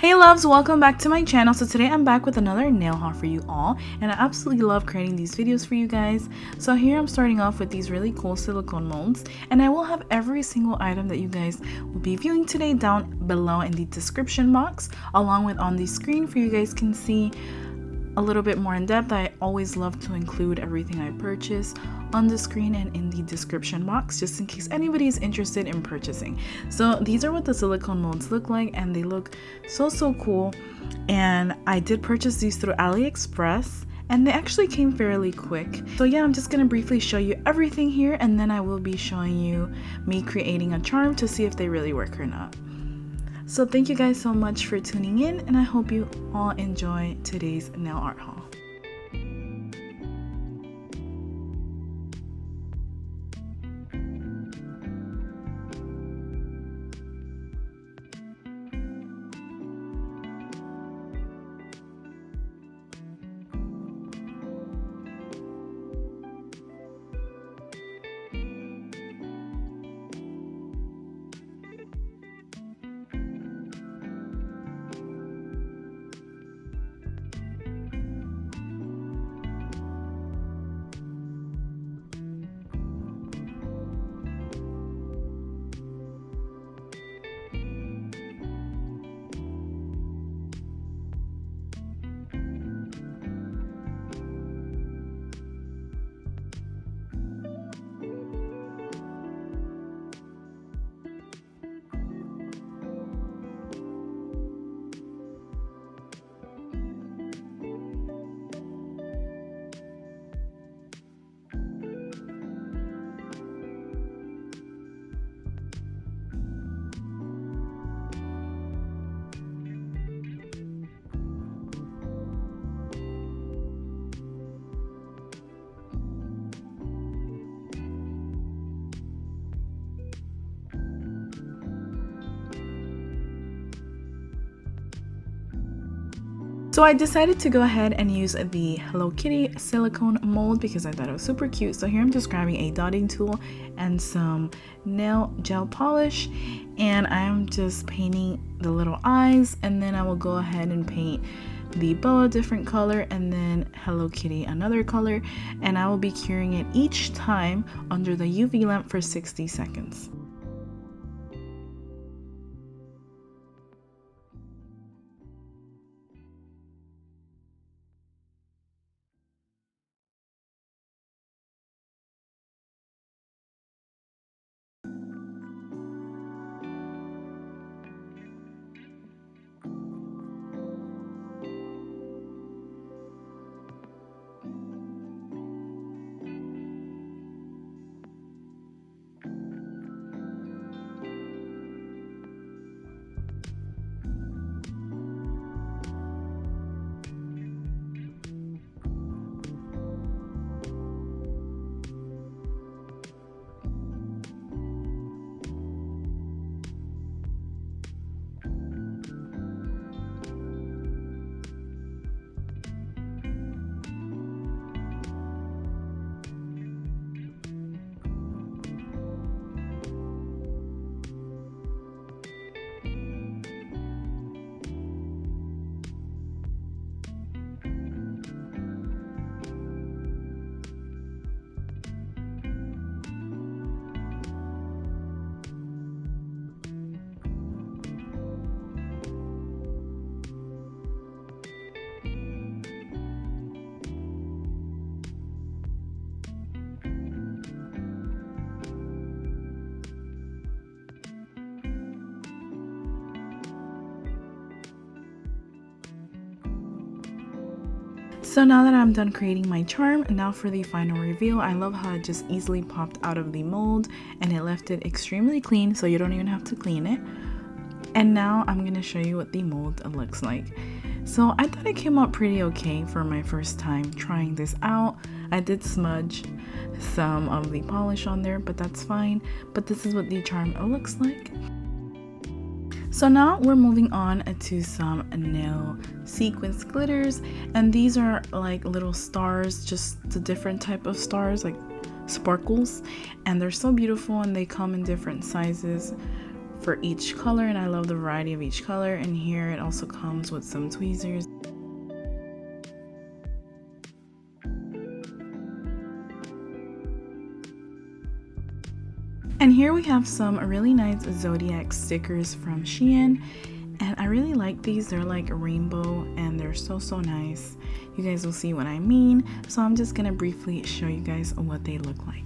Hey loves, welcome back to my channel. So today I'm back with another nail haul for you all, and I absolutely love creating these videos for you guys. So here I'm starting off with these really cool silicone molds, and I will have every single item that you guys will be viewing today down below in the description box, along with on the screen for you guys can see a little bit more in depth. I always love to include everything I purchase on the screen and in the description box, just in case anybody is interested in purchasing. So these are what the silicone molds look like, and they look so cool. And I did purchase these through Aliexpress, and they actually came fairly quick. So yeah, I'm just gonna briefly show you everything here, and then I will be showing you me creating a charm to see if they really work or not. So thank you guys so much for tuning in, and I hope you all enjoy today's nail art haul. So I decided to go ahead and use the Hello Kitty silicone mold because I thought it was super cute. So here I'm just grabbing a dotting tool and some nail gel polish, and I'm just painting the little eyes, and then I will go ahead and paint the boa a different color and then Hello Kitty another color, and I will be curing it each time under the UV lamp for 60 seconds. So now that I'm done creating my charm, now for the final reveal. I love how it just easily popped out of the mold and it left it extremely clean, so you don't even have to clean it. And now I'm going to show you what the mold looks like. So I thought it came out pretty okay for my first time trying this out. I did smudge some of the polish on there, but that's fine. But this is what the charm looks like. So now we're moving on to some nail sequins glitters, and these are like little stars, just a different type of stars, like sparkles, and they're so beautiful, and they come in different sizes for each color, and I love the variety of each color. And here it also comes with some tweezers. And here we have some really nice zodiac stickers from Shein, and I really like these. They're like rainbow and they're so nice. You guys will see what I mean, so I'm just gonna briefly show you guys what they look like.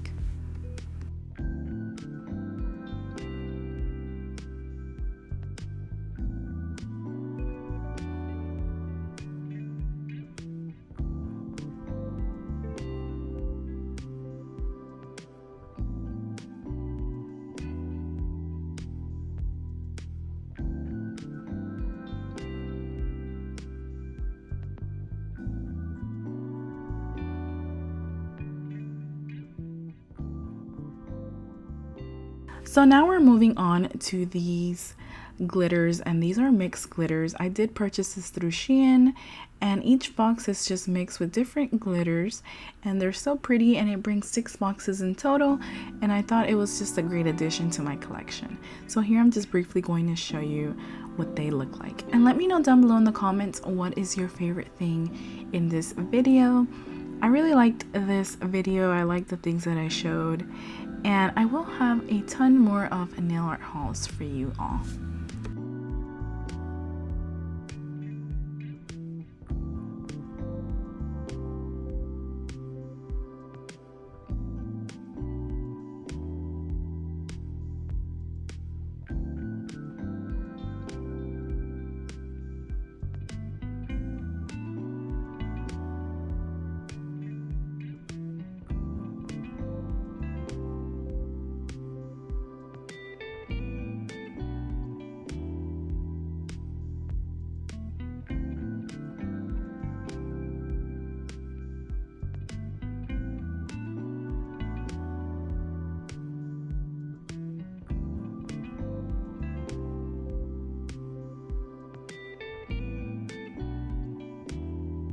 So now we're moving on to these glitters, and these are mixed glitters. I did purchase this through Shein, and each box is just mixed with different glitters, and they're so pretty, and it brings 6 boxes in total, and I thought it was just a great addition to my collection. So here I'm just briefly going to show you what they look like, and let me know down below in the comments what is your favorite thing in this video. I really liked this video. I liked the things that I showed, and I will have a ton more of nail art hauls for you all.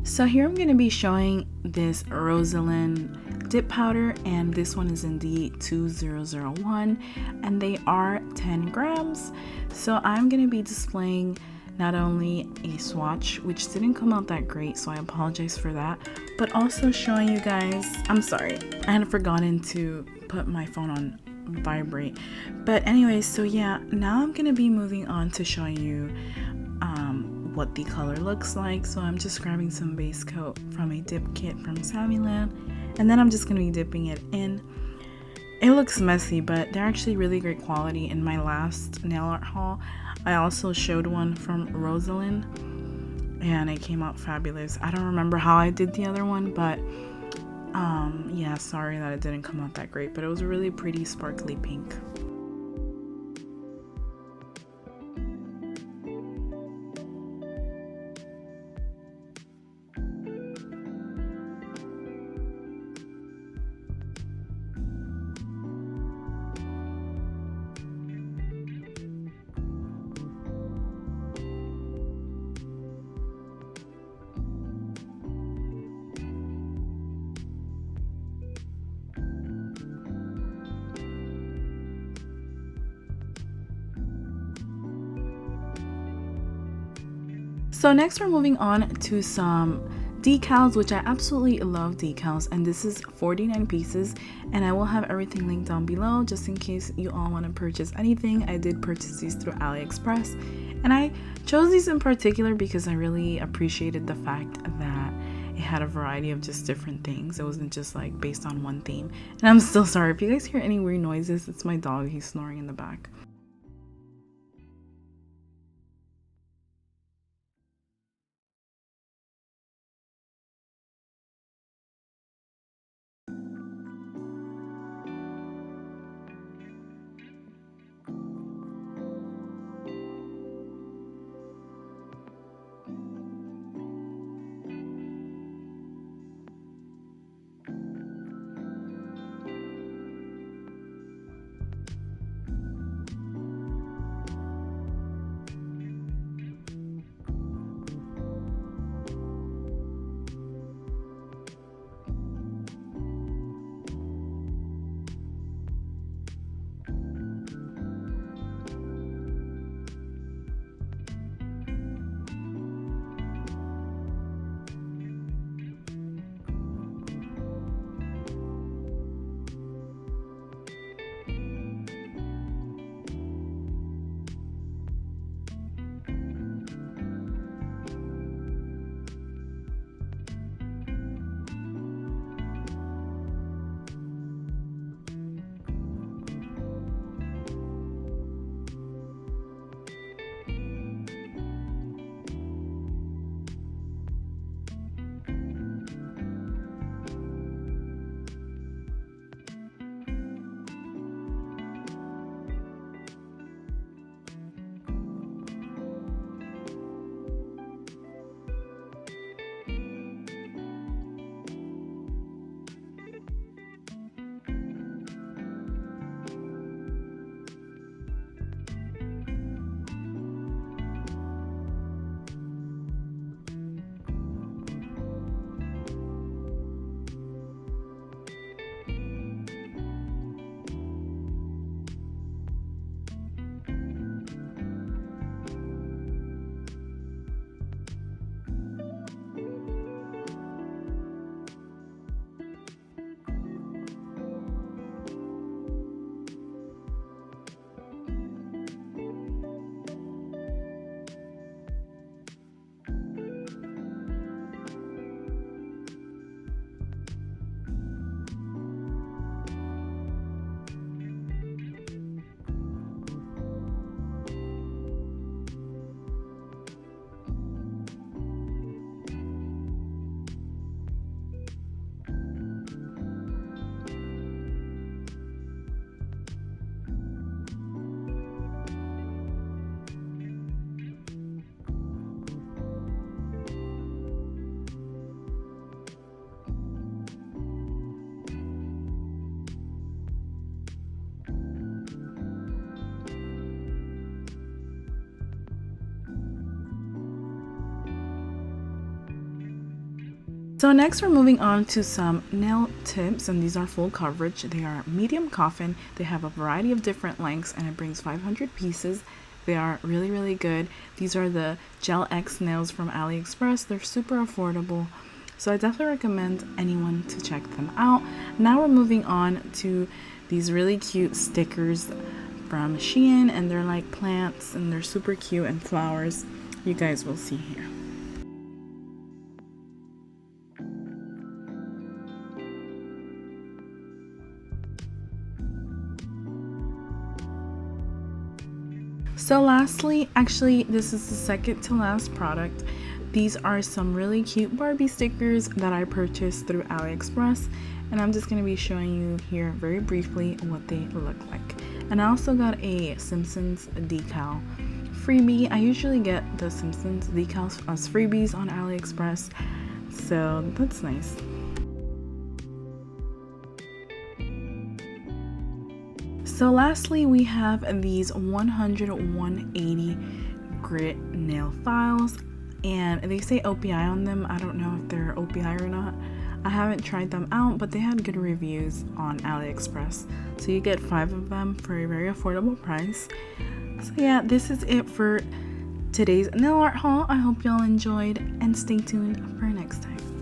So here I'm going to be showing this Rosalind dip powder, and this one is in the 2001, and they are 10 grams. So I'm going to be displaying not only a swatch, which didn't come out that great, so I apologize for that, but also showing you guys, I'm sorry, I had forgotten to put my phone on vibrate. But anyways, so yeah, now I'm going to be moving on to showing you what the color looks like. So I'm just grabbing some base coat from a dip kit from Savvyland, and then I'm just going to be dipping it in. It looks messy, but they're actually really great quality. In my last nail art haul, I also showed one from Rosalind, and it came out fabulous. I don't remember how I did the other one, but yeah, sorry that it didn't come out that great, but it was a really pretty sparkly pink. So next we're moving on to some decals, which I absolutely love decals, and this is 49 pieces, and I will have everything linked down below just in case you all want to purchase anything. I did purchase these through Aliexpress, and I chose these in particular because I really appreciated the fact that it had a variety of just different things. It wasn't just like based on one theme. And I'm still sorry if you guys hear any weird noises. It's my dog, he's snoring in the back. So next we're moving on to some nail tips, and these are full coverage. They are medium Coffin. They have a variety of different lengths and it brings 500 pieces. They are really, really good. These are the Gel X nails from Aliexpress. They're super affordable. So I definitely recommend anyone to check them out. Now we're moving on to these really cute stickers from Shein, and they're like plants and they're super cute and flowers. You guys will see here. So lastly, actually this is the second to last product. These are some really cute Barbie stickers that I purchased through Aliexpress, and I'm just going to be showing you here very briefly what they look like. And I also got a Simpsons decal freebie. I usually get the Simpsons decals as freebies on Aliexpress, so that's nice. So lastly, we have these 180 grit nail files, and they say OPI on them. I don't know if they're OPI or not. I haven't tried them out, but they had good reviews on Aliexpress. So you get 5 of them for a very affordable price. So yeah, this is it for today's nail art haul. I hope y'all enjoyed, and stay tuned for next time.